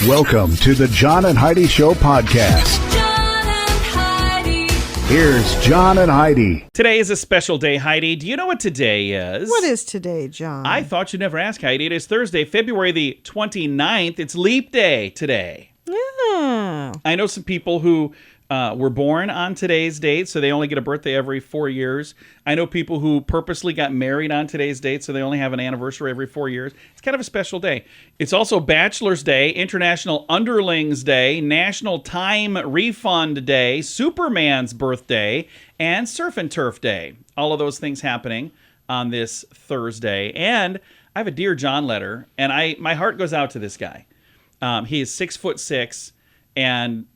Welcome to the John and Heidi Show podcast. John and Heidi. Here's John and Heidi. Today is a special day, Heidi. Do you know what today is? What is today, John? I thought you'd never ask, Heidi. It is Thursday, February the 29th. It's Leap Day today. Yeah. I know some people who were born on today's date, so they only get a birthday every 4 years. I know people who purposely got married on today's date, so they only have an anniversary every 4 years. It's kind of a special day. It's also Bachelor's Day, International Underlings Day, National Time Refund Day, Superman's birthday, and Surf and Turf Day. All of those things happening on this Thursday. And I have a Dear John letter, and my heart goes out to this guy. He is 6'6", and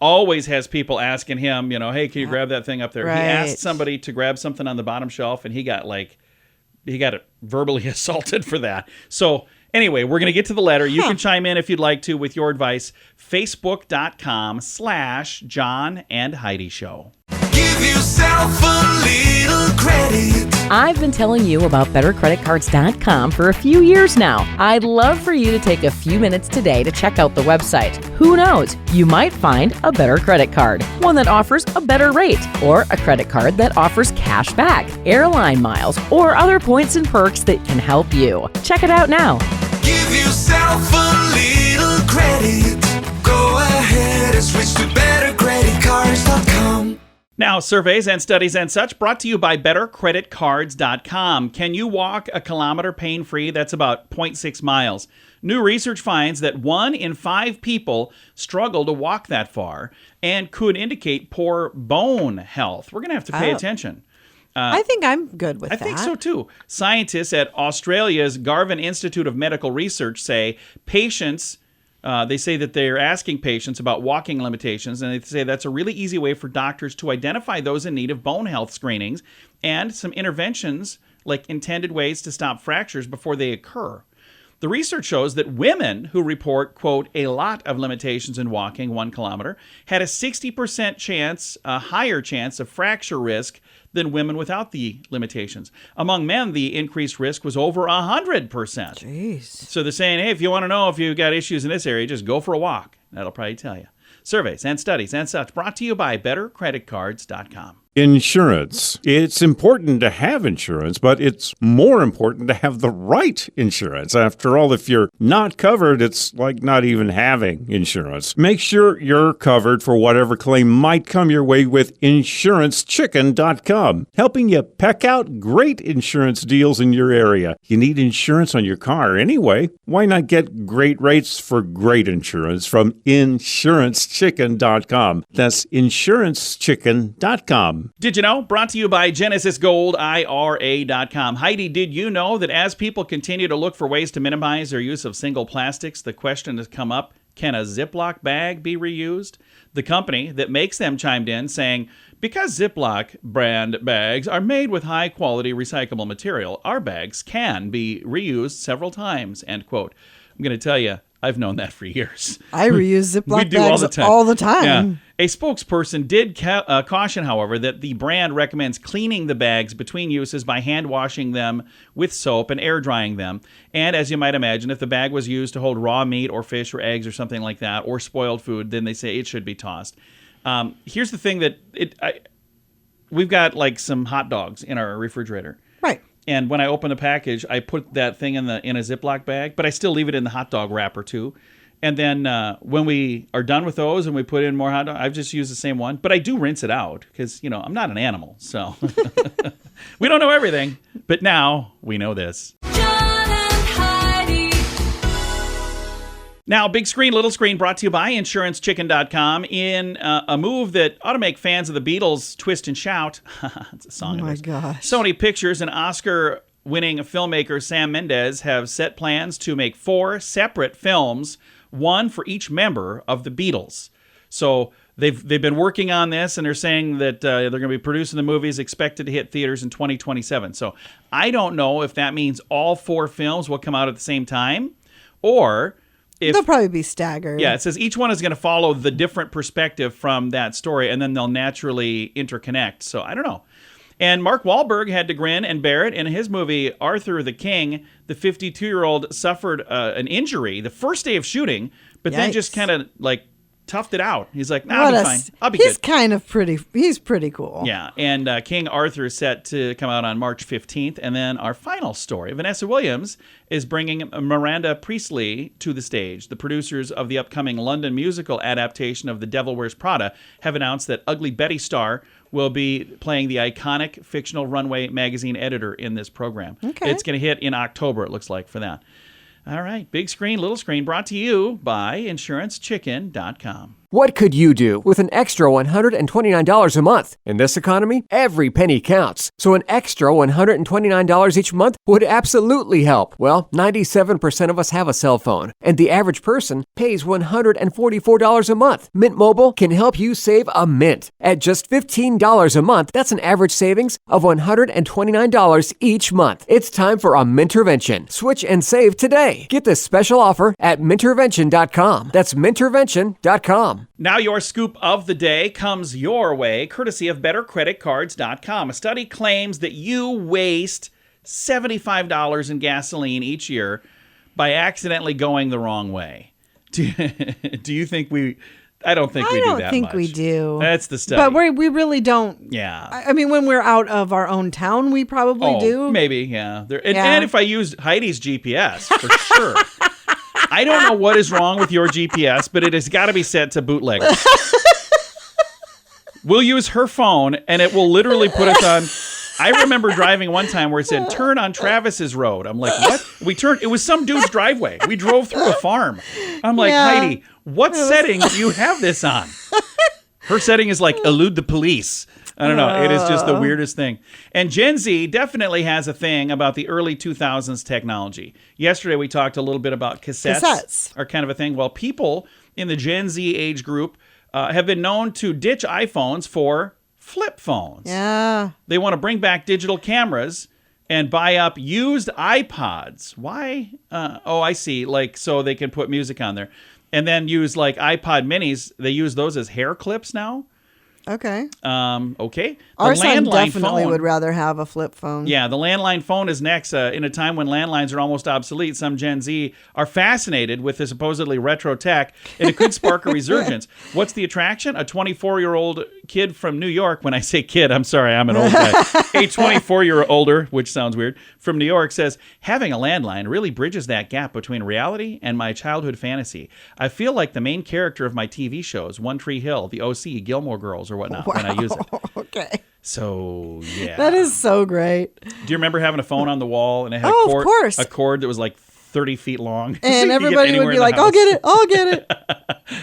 always has people asking him, hey, can you grab that thing up there? Right. He asked somebody to grab something on the bottom shelf, and he got verbally assaulted for that. So anyway, we're going to get to the letter. You can chime in if you'd like to with your advice. Facebook.com/John and Heidi Show. Give yourself a little credit. I've been telling you about bettercreditcards.com for a few years now. I'd love for you to take a few minutes today to check out the website. Who knows? You might find a better credit card, one that offers a better rate, or a credit card that offers cash back, airline miles, or other points and perks that can help you. Check it out now. Give yourself a little credit. Go ahead and switch to bettercreditcards.com. Now, surveys and studies and such brought to you by bettercreditcards.com. Can you walk a kilometer pain-free? That's about 0.6 miles. New research finds that 1 in 5 people struggle to walk that far and could indicate poor bone health. We're going to have to pay attention. I think I'm good with that. I think so, too. Scientists at Australia's Garvan Institute of Medical Research say patients... they say that they're asking patients about walking limitations, and they say that's a really easy way for doctors to identify those in need of bone health screenings and some interventions like intended ways to stop fractures before they occur. The research shows that women who report, quote, a lot of limitations in walking 1 kilometer had a 60% chance, a higher chance of fracture risk than women without the limitations. Among men, the increased risk was over 100%. Jeez. So they're saying, hey, if you want to know if you've got issues in this area, just go for a walk. That'll probably tell you. Surveys and studies and such brought to you by bettercreditcards.com. Insurance. It's important to have insurance, but it's more important to have the right insurance. After all, if you're not covered, it's like not even having insurance. Make sure you're covered for whatever claim might come your way with InsuranceChicken.com, helping you peck out great insurance deals in your area. You need insurance on your car anyway. Why not get great rates for great insurance from InsuranceChicken.com? That's InsuranceChicken.com. Did you know? Brought to you by GenesisGoldIRA.com. Heidi, did you know that as people continue to look for ways to minimize their use of single plastics, the question has come up, can a Ziploc bag be reused? The company that makes them chimed in saying, because Ziploc brand bags are made with high-quality recyclable material, our bags can be reused several times, end quote. I'm going to tell you, I've known that for years. I reuse Ziploc We do bags all the time. Yeah. A spokesperson did caution, however, that the brand recommends cleaning the bags between uses by hand washing them with soap and air drying them. And as you might imagine, if the bag was used to hold raw meat or fish or eggs or something like that, or spoiled food, then they say it should be tossed. Here's the thing that we've got like some hot dogs in our refrigerator. Right. And when I open the package, I put that thing in a Ziploc bag, but I still leave it in the hot dog wrapper too. And then when we are done with those and we put in more hot dog, I've just used the same one. But I do rinse it out because, I'm not an animal. So we don't know everything. But now we know this. John and Heidi. Now, big screen, little screen, brought to you by InsuranceChicken.com in a move that ought to make fans of the Beatles twist and shout. It's a song. Oh, my of theirs. gosh. Sony Pictures and Oscar-winning filmmaker Sam Mendes have set plans to make 4 separate films, one for each member of the Beatles. So they've been working on this, and they're saying that they're going to be producing the movies expected to hit theaters in 2027. So I don't know if that means all 4 films will come out at the same time, or They'll probably be staggered. Yeah, it says each one is going to follow the different perspective from that story, and then they'll naturally interconnect. So I don't know. And Mark Wahlberg had to grin and bear it. In his movie Arthur the King, the 52-year-old suffered an injury the first day of shooting but then Yikes. just kind of like toughed it out. He's like, nah, I'll be fine. I'll be He's good. kind of pretty. He's pretty cool. Yeah, and King Arthur is set to come out on March 15th. And then our final story, Vanessa Williams is bringing Miranda Priestley to the stage. The producers of the upcoming London musical adaptation of The Devil Wears Prada have announced that Ugly Betty Starr will be playing the iconic fictional runway magazine editor in this program. Okay. It's going to hit in October, it looks like, for that. All right, big screen, little screen, brought to you by InsuranceChicken.com. What could you do with an extra $129 a month? In this economy, every penny counts. So an extra $129 each month would absolutely help. Well, 97% of us have a cell phone, and the average person pays $144 a month. Mint Mobile can help you save a mint. At just $15 a month, that's an average savings of $129 each month. It's time for a Mintervention. Switch and save today. Get this special offer at Mintervention.com. That's Mintervention.com. Now your scoop of the day comes your way, courtesy of BetterCreditCards.com. A study claims that you waste $75 in gasoline each year by accidentally going the wrong way. Do you think we... I don't think we do that much. I don't think we do. That's the study. But we really don't. Yeah. I mean, when we're out of our own town, we probably do. Maybe, yeah. Yeah. And if I used Heidi's GPS, for sure. I don't know what is wrong with your GPS, but it has got to be set to bootlegger. We'll use her phone, and it will literally put us on. I remember driving one time where it said, turn on Travis's road. I'm like, what? We turned. It was some dude's driveway. We drove through a farm. I'm like, Yeah. Heidi, what setting do you have this on? Her setting is like elude the police. I don't know. It is just the weirdest thing. And Gen Z definitely has a thing about the early 2000s technology. Yesterday, we talked a little bit about cassettes. Are kind of a thing. Well, people in the Gen Z age group have been known to ditch iPhones for flip phones. Yeah. They want to bring back digital cameras and buy up used iPods. Why? Oh, I see. Like, so they can put music on there. And then use like iPod minis. They use those as hair clips now. Okay. Okay. The Our son landline definitely phone- would rather have a flip phone. Yeah, the landline phone is next. In a time when landlines are almost obsolete, some Gen Z are fascinated with the supposedly retro tech, and it could spark a resurgence. What's the attraction? A 24-year-old kid from New York. When I say kid, I'm sorry, I'm an old guy. A 24-year-older, which sounds weird, from New York says, having a landline really bridges that gap between reality and my childhood fantasy. I feel like the main character of my TV shows, One Tree Hill, The OC, Gilmore Girls, or whatnot, when I use it. Okay. So, yeah. That is so great. Do you remember having a phone on the wall and it had Oh, a cord, of course. a cord that was like 30 feet long? So you And could get everybody would anywhere be in the like, house. I'll get it. I'll get it.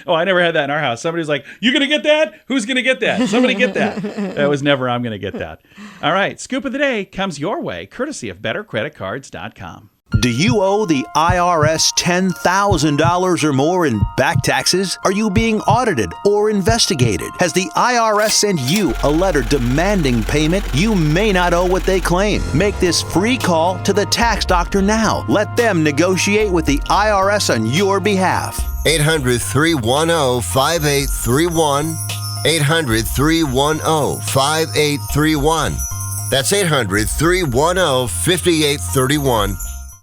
Oh, I never had that in our house. Somebody's like, you going to get that? Who's going to get that? Somebody get that. That was never, I'm going to get that. All right. Scoop of the day comes your way, courtesy of BetterCreditCards.com. Do you owe the IRS $10,000 or more in back taxes? Are you being audited or investigated? Has the IRS sent you a letter demanding payment? You may not owe what they claim. Make this free call to the tax doctor now. Let them negotiate with the IRS on your behalf. 800-310-5831. 800-310-5831. That's 800-310-5831.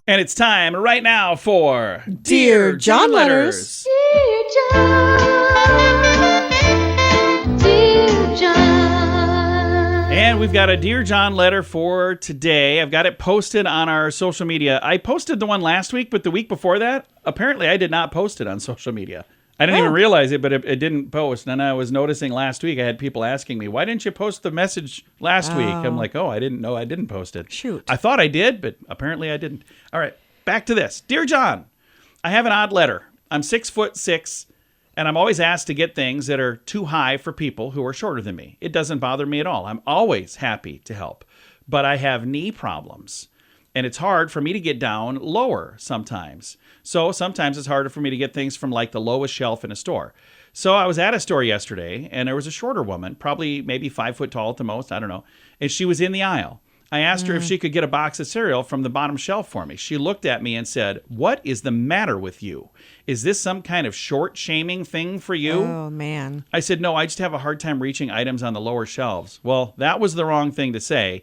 And it's time right now for Dear John Letters. Dear John, dear John. And we've got a Dear John letter for today. I've got it posted on our social media. I posted the one last week, but the week before that, apparently I did not post it on social media. I didn't even realize it, but it didn't post. And I was noticing last week, I had people asking me, why didn't you post the message last week? I'm like, oh, I didn't know I didn't post it. Shoot. I thought I did, but apparently I didn't. All right, back to this. Dear John, I have an odd letter. I'm 6'6", and I'm always asked to get things that are too high for people who are shorter than me. It doesn't bother me at all. I'm always happy to help. But I have knee problems, and it's hard for me to get down lower sometimes. So sometimes it's harder for me to get things from like the lowest shelf in a store. So I was at a store yesterday, and there was a shorter woman, probably maybe 5 foot tall at the most, I don't know. And she was in the aisle. I asked her if she could get a box of cereal from the bottom shelf for me. She looked at me and said, "What is the matter with you? Is this some kind of short-shaming thing for you?" Oh, man. I said, "No, I just have a hard time reaching items on the lower shelves." Well, that was the wrong thing to say.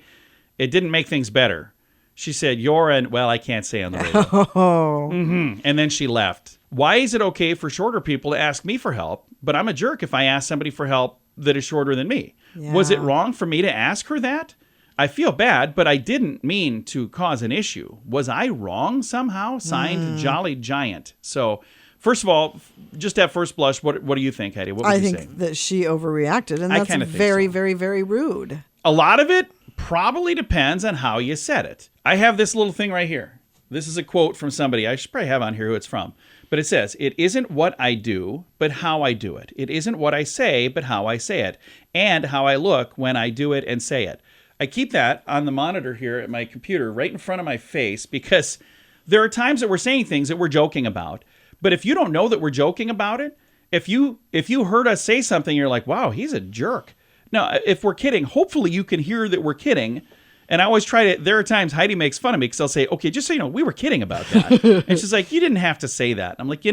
It didn't make things better. She said, "You're an..." Well, I can't say on the radio. Oh. And then she left. Why is it okay for shorter people to ask me for help, but I'm a jerk if I ask somebody for help that is shorter than me? Yeah. Was it wrong for me to ask her that? I feel bad, but I didn't mean to cause an issue. Was I wrong somehow? Signed, Jolly Giant. So, first of all, just at first blush, what do you think, Heidi? What would I you think say? that she overreacted, and I that's kinda think very, so. very, very rude. A lot of it probably depends on how you said it. I have this little thing right here. This is a quote from somebody. I should probably have on here who it's from. But it says, "It isn't what I do, but how I do it. It isn't what I say, but how I say it. And how I look when I do it and say it." I keep that on the monitor here at my computer right in front of my face because there are times that we're saying things that we're joking about. But if you don't know that we're joking about it, if you heard us say something, you're like, wow, he's a jerk. Now, if we're kidding, hopefully you can hear that we're kidding. And I always try to, there are times Heidi makes fun of me because I'll say, okay, just so you know, we were kidding about that. And she's like, you didn't have to say that. I'm like,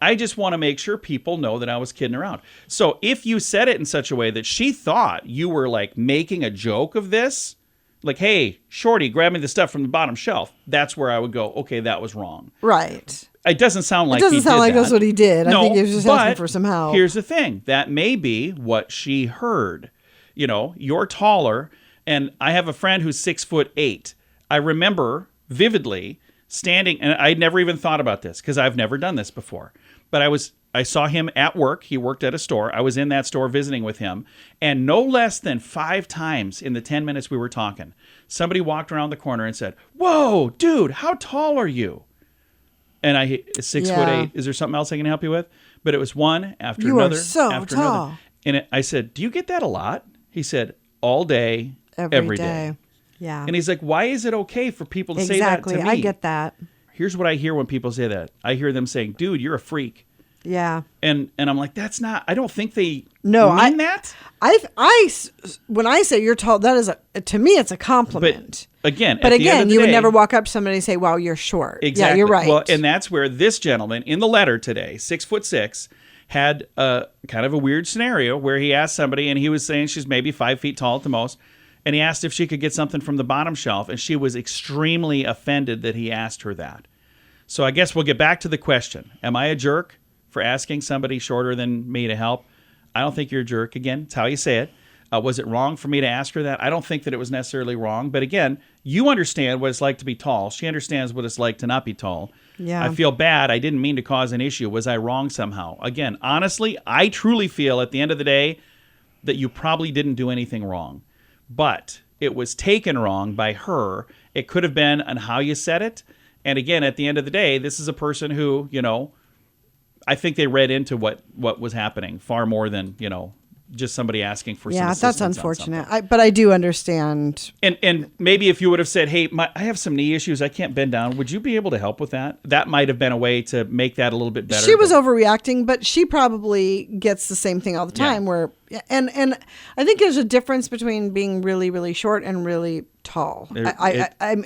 I just want to make sure people know that I was kidding around. So if you said it in such a way that she thought you were like making a joke of this, like, hey, Shorty, grab me the stuff from the bottom shelf, that's where I would go, okay, that was wrong. Right. It doesn't sound like it doesn't he sound did like that. that's what he did. No, I think he was just but asking for some help. Here's the thing. That may be what she heard. You're taller, and I have a friend who's 6'8". I remember vividly standing, and I'd never even thought about this because I've never done this before. But I saw him at work. He worked at a store. I was in that store visiting with him. And no less than 5 times in the 10 minutes we were talking, somebody walked around the corner and said, "Whoa, dude, how tall are you?" And I 6'8". Is there something else I can help you with? But it was one after You are another. so after tall. another. And I said, "Do you get that a lot?" He said, "All day, every day." Yeah. And he's like, "Why is it okay for people to say that to me?" I get that. Here's what I hear when people say that. I hear them saying, "Dude, you're a freak." Yeah. And I'm like, that's not, I don't think they mean that. When I say you're tall, that is to me, it's a compliment. But again, you would never walk up to somebody and say, "Wow, you're short." Exactly. Yeah, you're right. Well, and that's where this gentleman in the letter today, 6'6", had a kind of a weird scenario where he asked somebody, and he was saying she's maybe 5 feet tall at the most. And he asked if she could get something from the bottom shelf, and she was extremely offended that he asked her that. So I guess we'll get back to the question. Am I a jerk for asking somebody shorter than me to help? I don't think you're a jerk. Again, it's how you say it. Was it wrong for me to ask her that? I don't think that it was necessarily wrong. But again, you understand what it's like to be tall. She understands what it's like to not be tall. Yeah. I feel bad. I didn't mean to cause an issue. Was I wrong somehow? Again, honestly, I truly feel at the end of the day that you probably didn't do anything wrong. But it was taken wrong by her. It could have been on how you said it. And again, at the end of the day, this is a person who, I think they read into what was happening far more than, just somebody asking for some assistance. Yeah, that's unfortunate. But I do understand. And maybe if you would have said, "Hey, I have some knee issues. I can't bend down. Would you be able to help with that?" That might have been a way to make that a little bit better. She was overreacting, but she probably gets the same thing all the time. And I think there's a difference between being really, really short and really tall. I'm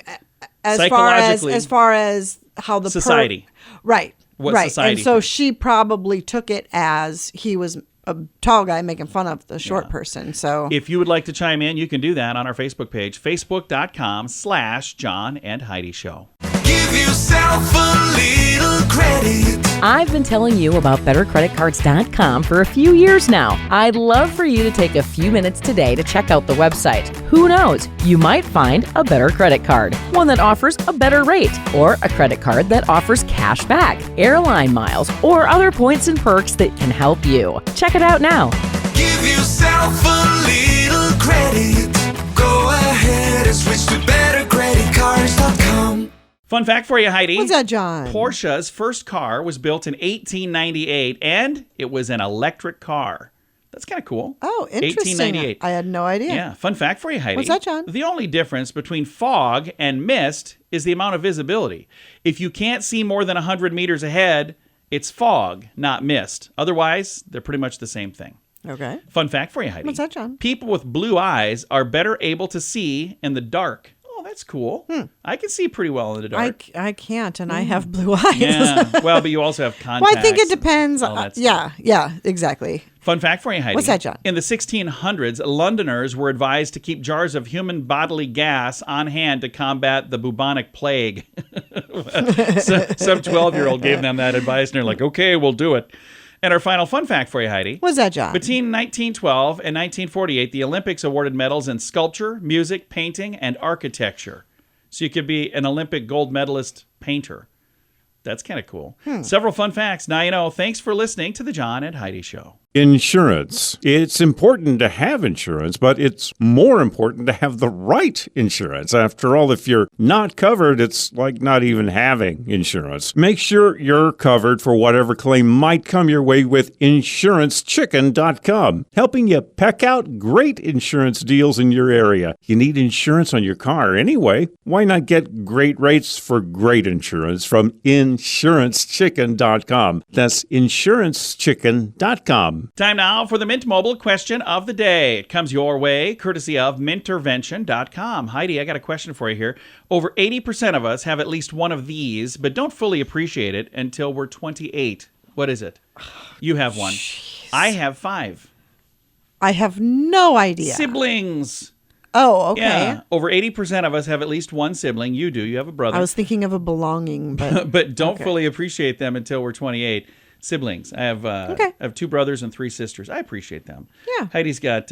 as far as how the society, right, what right, society and so thinks. she probably took it as he was a tall guy making fun of the short person. So if you would like to chime in, you can do that on our Facebook page, facebook.com/John and Heidi Show. Give yourself a little credit. I've been telling you about bettercreditcards.com for a few years now. I'd love for you to take a few minutes today to check out the website. Who knows? You might find a better credit card, one that offers a better rate, or a credit card that offers cash back, airline miles, or other points and perks that can help you. Check it out now. Give yourself a little credit. Go ahead and switch to bettercreditcards.com. Fun fact for you, Heidi. What's that, John? Porsche's first car was built in 1898, and it was an electric car. That's kind of cool. Oh, interesting. 1898. I had no idea. Yeah, fun fact for you, Heidi. What's that, John? The only difference between fog and mist is the amount of visibility. If you can't see more than 100 meters ahead, it's fog, not mist. Otherwise, they're pretty much the same thing. Okay. Fun fact for you, Heidi. What's that, John? People with blue eyes are better able to see in the dark. Oh, That's cool. I can see pretty well in the dark. I can't, and I have blue eyes. Yeah. Well, but you also have contacts. Well, I think it depends. and all that Yeah, exactly. Fun fact for you, Heidi. What's that, John? In the 1600s, Londoners were advised to keep jars of human bodily gas on hand to combat the bubonic plague. Some 12-year-old gave them that advice, and they're like, okay, we'll do it. And our final fun fact for you, Heidi. What's that, John? Between 1912 and 1948, the Olympics awarded medals in sculpture, music, painting, and architecture. So you could be an Olympic gold medalist painter. That's kind of cool. Several fun facts. Now you know. Thanks for listening to the John and Heidi Show. Insurance. It's important to have insurance, but it's more important to have the right insurance. After all, if you're not covered, it's like not even having insurance. Make sure you're covered for whatever claim might come your way with InsuranceChicken.com, helping you peck out great insurance deals in your area. You need insurance on your car anyway. Why not get great rates for great insurance from InsuranceChicken.com? That's InsuranceChicken.com. Time now for the Mint Mobile question of the day. It comes your way, courtesy of Mintervention.com. Heidi, I got a question for you here. Over 80% of us have at least one of these, but don't fully appreciate it until we're 28. What is it? You have one. I have 5. I have no idea. Siblings. Oh, okay. Yeah. Over 80% of us have at least one sibling. You do. You have a brother. I was thinking of a belonging, but but don't fully appreciate them until we're 28. Siblings. I have 2 brothers and 3 sisters. I appreciate them. Yeah. Heidi's got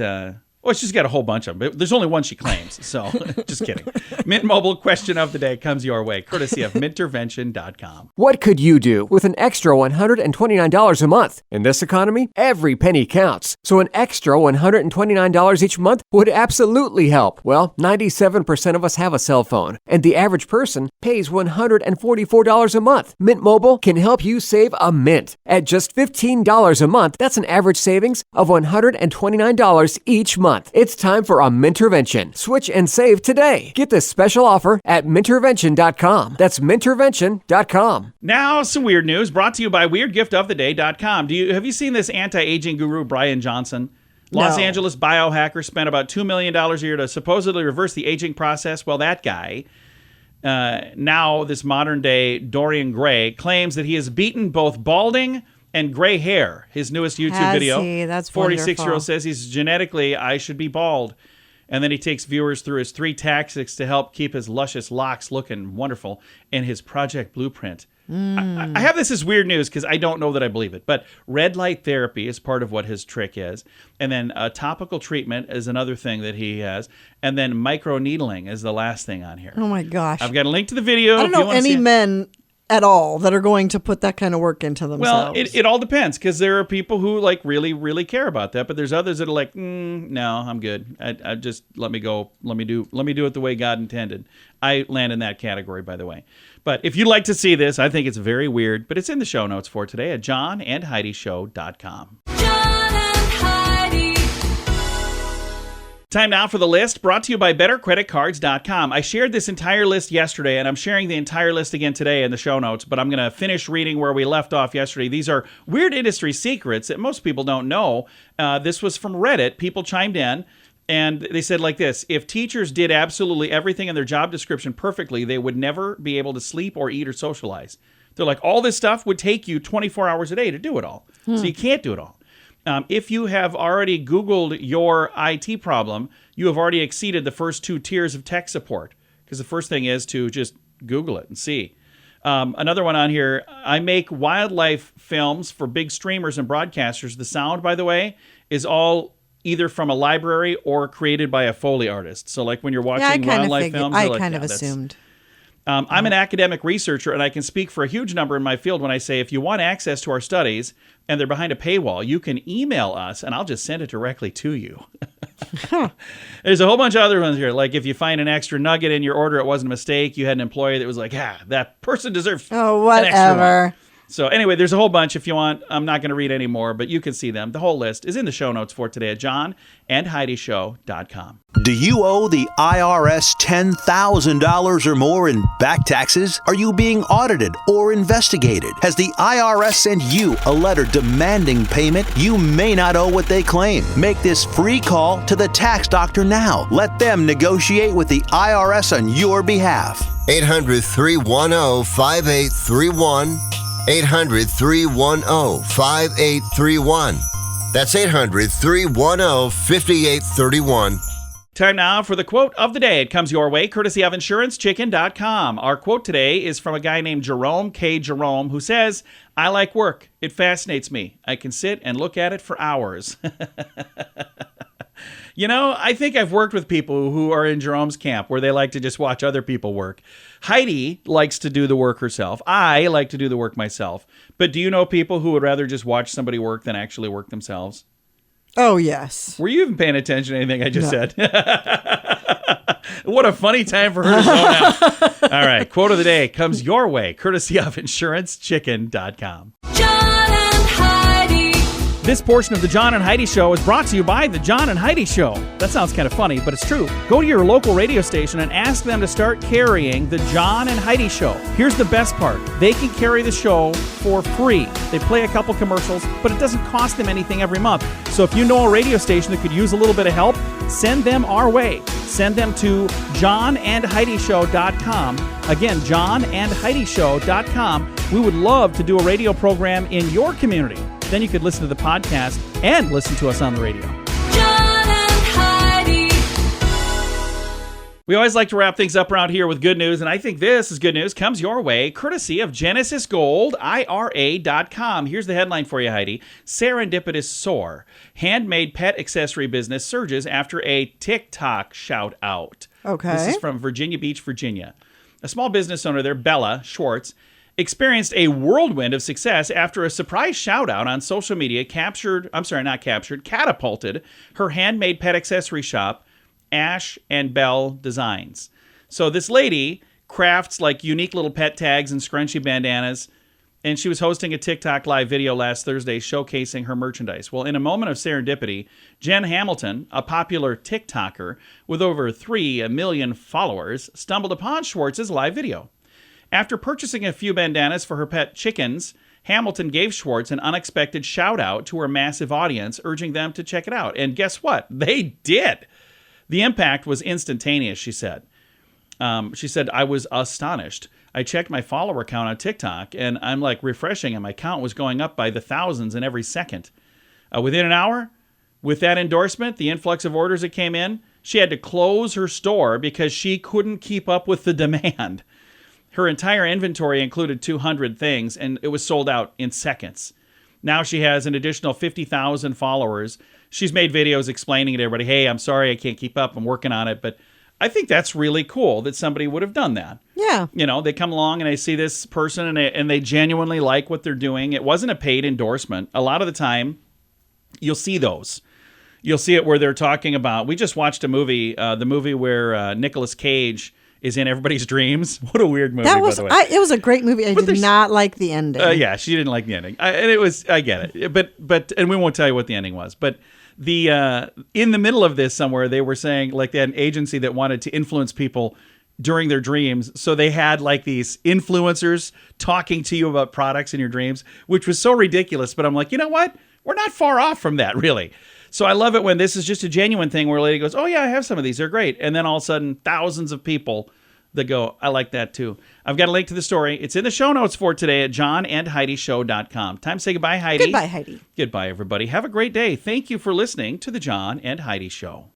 she's got a whole bunch of them, but there's only one she claims. So just kidding. Mint Mobile question of the day comes your way, courtesy of Mintervention.com. What could you do with an extra $129 a month? In this economy, every penny counts. So an extra $129 each month would absolutely help. Well, 97% of us have a cell phone, and the average person pays $144 a month. Mint Mobile can help you save a mint. At just $15 a month, that's an average savings of $129 each month. It's time for a Mintervention. Switch and save today. Get this special offer at Mintervention.com. That's Mintervention.com. Now, some weird news brought to you by WeirdGiftOfTheDay.com. Have you seen this anti-aging guru, Brian Johnson? Los Angeles biohacker spent about $2 million a year to supposedly reverse the aging process. Well, that guy, now this modern-day Dorian Gray, claims that he has beaten both balding and gray hair. His newest YouTube video. That's 46-year-old says he's genetically, I should be bald. And then he takes viewers through his 3 tactics to help keep his luscious locks looking wonderful in his Project Blueprint. I have this as weird news because I don't know that I believe it. But red light therapy is part of what his trick is. And then topical treatment is another thing that he has. And then microneedling is the last thing on here. Oh, my gosh. I've got a link to the video. I don't know any men at all that are going to put that kind of work into themselves. Well, it all depends, because there are people who like really, really care about that, but there's others that are like, no, I'm good. I just let me go. Let me do it the way God intended. I land in that category, by the way. But if you'd like to see this, I think it's very weird, but it's in the show notes for today at johnandheidishow.com. Time now for the list, brought to you by bettercreditcards.com. I shared this entire list yesterday, and I'm sharing the entire list again today in the show notes, but I'm going to finish reading where we left off yesterday. These are weird industry secrets that most people don't know. This was from Reddit. People chimed in, and they said like this: if teachers did absolutely everything in their job description perfectly, they would never be able to sleep or eat or socialize. They're like, all this stuff would take you 24 hours a day to do it all. So you can't do it all. If you have already Googled your IT problem, you have already exceeded the first 2 tiers of tech support, because the first thing is to just Google it and see. Another one on here, I make wildlife films for big streamers and broadcasters. The sound, by the way, is all either from a library or created by a Foley artist. So like when you're watching wildlife films, I kind of assumed. I'm an academic researcher, and I can speak for a huge number in my field when I say if you want access to our studies and they're behind a paywall, you can email us, and I'll just send it directly to you. There's a whole bunch of other ones here. Like if you find an extra nugget in your order, it wasn't a mistake. You had an employee that was like, that person deserves whatever. So anyway, there's a whole bunch if you want. I'm not going to read any more, but you can see them. The whole list is in the show notes for today at johnandheidishow.com. Do you owe the IRS $10,000 or more in back taxes? Are you being audited or investigated? Has the IRS sent you a letter demanding payment? You may not owe what they claim. Make this free call to the tax doctor now. Let them negotiate with the IRS on your behalf. 800-310-5831. 800-310-5831. That's 800-310-5831. Time now for the quote of the day. It comes your way, courtesy of InsuranceChicken.com. Our quote today is from a guy named Jerome K. Jerome, who says, "I like work. It fascinates me. I can sit and look at it for hours." You know, I think I've worked with people who are in Jerome's camp where they like to just watch other people work. Heidi likes to do the work herself. I like to do the work myself. But do you know people who would rather just watch somebody work than actually work themselves? Oh, yes. Were you even paying attention to anything I just said? What a funny time for her to zone out. All right, quote of the day comes your way, courtesy of InsuranceChicken.com. This portion of the John and Heidi Show is brought to you by the John and Heidi Show. That sounds kind of funny, but it's true. Go to your local radio station and ask them to start carrying the John and Heidi Show. Here's the best part. They can carry the show for free. They play a couple commercials, but it doesn't cost them anything every month. So if you know a radio station that could use a little bit of help, send them our way. Send them to johnandheidishow.com. Again, johnandheidishow.com. We would love to do a radio program in your community. Then you could listen to the podcast and listen to us on the radio. John and Heidi. We always like to wrap things up around here with good news, and I think this is good news. Comes your way, courtesy of Genesis Gold, IRA.com. Here's the headline for you, Heidi. Serendipitous soar. Handmade pet accessory business surges after a TikTok shout out. Okay. This is from Virginia Beach, Virginia. A small business owner there, Bella Schwartz, experienced a whirlwind of success after a surprise shout-out on social media catapulted her handmade pet accessory shop, Ash and Bell Designs. So this lady crafts like unique little pet tags and scrunchy bandanas, and she was hosting a TikTok live video last Thursday showcasing her merchandise. Well, in a moment of serendipity, Jen Hamilton, a popular TikToker with over 3 million followers, stumbled upon Schwartz's live video. After purchasing a few bandanas for her pet chickens, Hamilton gave Schwartz an unexpected shout-out to her massive audience, urging them to check it out. And guess what? They did. The impact was instantaneous, she said. She said, "I was astonished. I checked my follower count on TikTok, and I'm like refreshing, and my count was going up by the thousands in every second. Within an hour, with that endorsement, the influx of orders that came in, she had to close her store because she couldn't keep up with the demand. Her entire inventory included 200 things, and it was sold out in seconds. Now she has an additional 50,000 followers. She's made videos explaining to everybody, hey, I'm sorry I can't keep up. I'm working on it. But I think that's really cool that somebody would have done that. Yeah. You know, they come along and they see this person and they genuinely like what they're doing. It wasn't a paid endorsement. A lot of the time, you'll see those. You'll see it where they're talking about, we just watched a movie, the movie where Nicolas Cage is in everybody's dreams. What a weird movie, by the way. It was a great movie. I did not like the ending. Yeah, she didn't like the ending. I get it. But and we won't tell you what the ending was. But the in the middle of this somewhere, they were saying like they had an agency that wanted to influence people during their dreams. So they had like these influencers talking to you about products in your dreams, which was so ridiculous. But I'm like, you know what? We're not far off from that, really. So I love it when this is just a genuine thing where a lady goes, oh, yeah, I have some of these. They're great. And then all of a sudden, thousands of people that go, I like that too. I've got a link to the story. It's in the show notes for today at johnandheidishow.com. Time to say goodbye, Heidi. Goodbye, Heidi. Goodbye, everybody. Have a great day. Thank you for listening to the John and Heidi Show.